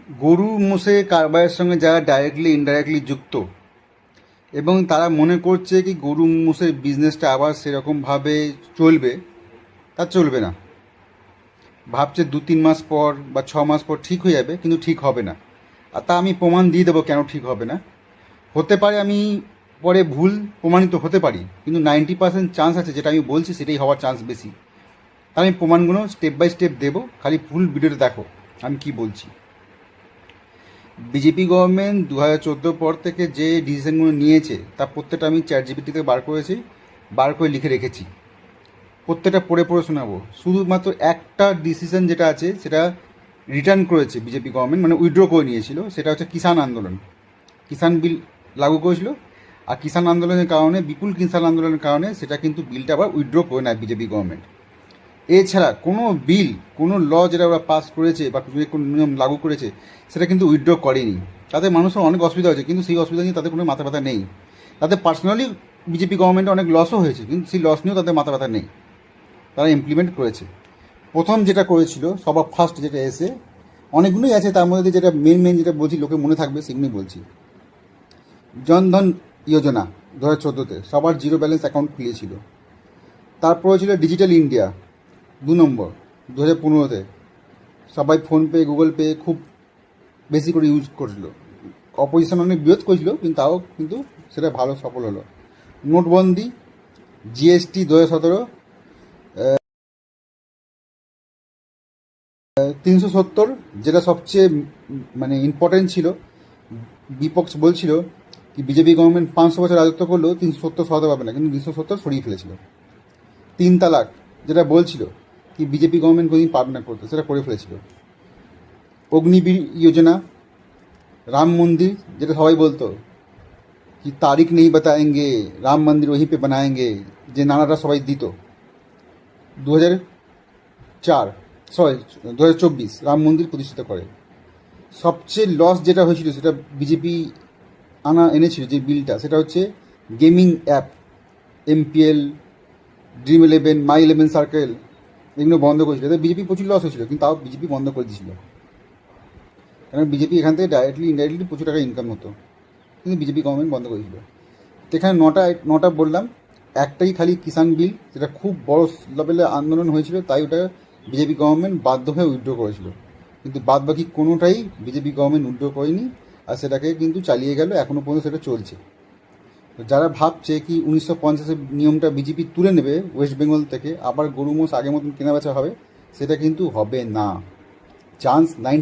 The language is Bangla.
গরু মোষে কারবারের সঙ্গে যারা ডাইরেক্টলি ইনডাইরেক্টলি যুক্ত এবং তারা মনে করছে কি গরু মোষের বিজনেসটা আবার সেরকমভাবে চলবে, তা চলবে না। ভাবছে 2-3 মাস পর বা 6 মাস পর ঠিক হয়ে যাবে, কিন্তু ঠিক হবে না। আর তা আমি প্রমাণ দিয়ে দেবো কেন ঠিক হবে না। হতে পারে আমি পরে ভুল প্রমাণিত হতে পারি, কিন্তু 90% চান্স আছে যেটা আমি বলছি সেটাই হওয়ার চান্স বেশি। তাই আমি প্রমাণগুলো স্টেপ বাই স্টেপ দেবো, খালি ফুল ভিডিওটা দেখো আমি কি বলছি। বিজেপি গভর্নমেন্ট 2014 পর থেকে যে ডিসিশনগুলো নিয়েছে তার প্রত্যেকটা আমি চ্যাটজিপিটিতে বার করেছি, বার করে লিখে রেখেছি। প্রত্যেকটা পড়ে পড়ে শোনাবো। শুধুমাত্র একটা ডিসিশন যেটা আছে সেটা রিটার্ন করেছে বিজেপি গভর্নমেন্ট, মানে উইথড্র করে নিয়েছিল, সেটা হচ্ছে কিষাণ আন্দোলন। কিষাণ বিল লাগু করেছিল, আর কিষাণ আন্দোলনের কারণে, বিপুল কিষাণ আন্দোলনের কারণে সেটা কিন্তু বিলটা আবার উইথড্র করে নেয় বিজেপি গভর্নমেন্ট। এছাড়া কোনো বিল, কোনো ল যেটা ওরা পাস করেছে বা কোনো নিয়ম লাগু করেছে সেটা কিন্তু উইথড্র করেনি। তাতে মানুষের অনেক অসুবিধা হয়েছে, কিন্তু সেই অসুবিধা নিয়ে তাদের কোনো মাথা ব্যথা নেই। তাদের পার্সোনালি বিজেপি গভর্নমেন্টে অনেক লসও হয়েছে, কিন্তু সেই লস নিয়েও তাদের মাথা ব্যথা নেই, তারা ইমপ্লিমেন্ট করেছে। প্রথম যেটা করেছিল সবার ফার্স্ট যেটা এসে, অনেকগুলোই আছে তার মধ্যে যেটা মেন যেটা বলছি লোকে মনে থাকবে সেগুলোই বলছি। জনধন যোজনা 2014-তে সবার জিরো ব্যালেন্স অ্যাকাউন্ট খুলেছিল। তারপরে ছিল ডিজিটাল ইন্ডিয়া 2 নম্বর 2015-তে, সবাই ফোনপে গুগল পে খুব বেশি করে ইউজ করছিল। অপোজিশন অনেক বিরোধ করেছিল, কিন্তু তাও কিন্তু সেটা ভালো সফল হলো। নোটবন্দি, জিএসটি 2017, 370, যেটা সবচেয়ে মানে ইম্পর্টেন্ট ছিল। বিপক্ষ বলছিল কি বিজেপি গভর্নমেন্ট 500 বছর রাজত্ব করলেও 370 সরাতে পারবে না, কিন্তু 370 সরিয়ে ফেলেছিল। 3 তালাক, যেটা বলছিল কি বিজেপি গভর্নমেন্ট কোনোদিন পারবে না করতে, সেটা করে ফেলেছিল। অগ্নিবীর যোজনা, রাম মন্দির, যেটা সবাই বলতো কি তারিখ নেই বাতায়েঙ্গে, রাম মন্দির ওহি পে বানায়েঙ্গে, যে নানাটা সবাই দিত। 2024 রাম মন্দির প্রতিষ্ঠিত করে। সবচেয়ে লস যেটা হয়েছিল সেটা বিজেপি এনেছিল যে বিলটা, সেটা হচ্ছে gaming app, MPL, Dream11, My11 circle, এগুলো বন্ধ করেছিল। এতে বিজেপি প্রচুর লস হয়েছিল, কিন্তু তাও বিজেপি বন্ধ করে দিয়েছিল। কারণ বিজেপি এখান থেকে ডাইরেক্টলি ইনডাইরেক্টলি প্রচুর টাকা ইনকাম হতো, কিন্তু বিজেপি গভর্নমেন্ট বন্ধ করেছিল। তো এখানে নটা বললাম, একটাই খালি কিষাণ বিল, যেটা খুব বড় লেভেলে আন্দোলন হয়েছিল, তাই ওটা বিজেপি গভর্নমেন্ট বাধ্য হয়ে উইথড্র করেছিল। কিন্তু বাদ বাকি কোনোটাই বিজেপি গভর্নমেন্ট উইথড্র করেনি, আর সেটাকে কিন্তু চালিয়ে গেল, এখনও পর্যন্ত সেটা চলছে। তো যারা ভাবছে কি 1950-এর নিয়মটা বিজেপি তুলে নেবে ওয়েস্ট বেঙ্গল থেকে, আবার গরু মোষ আগের মতন কেনাবেচা হবে, সেটা কিন্তু হবে না। চান্স 90।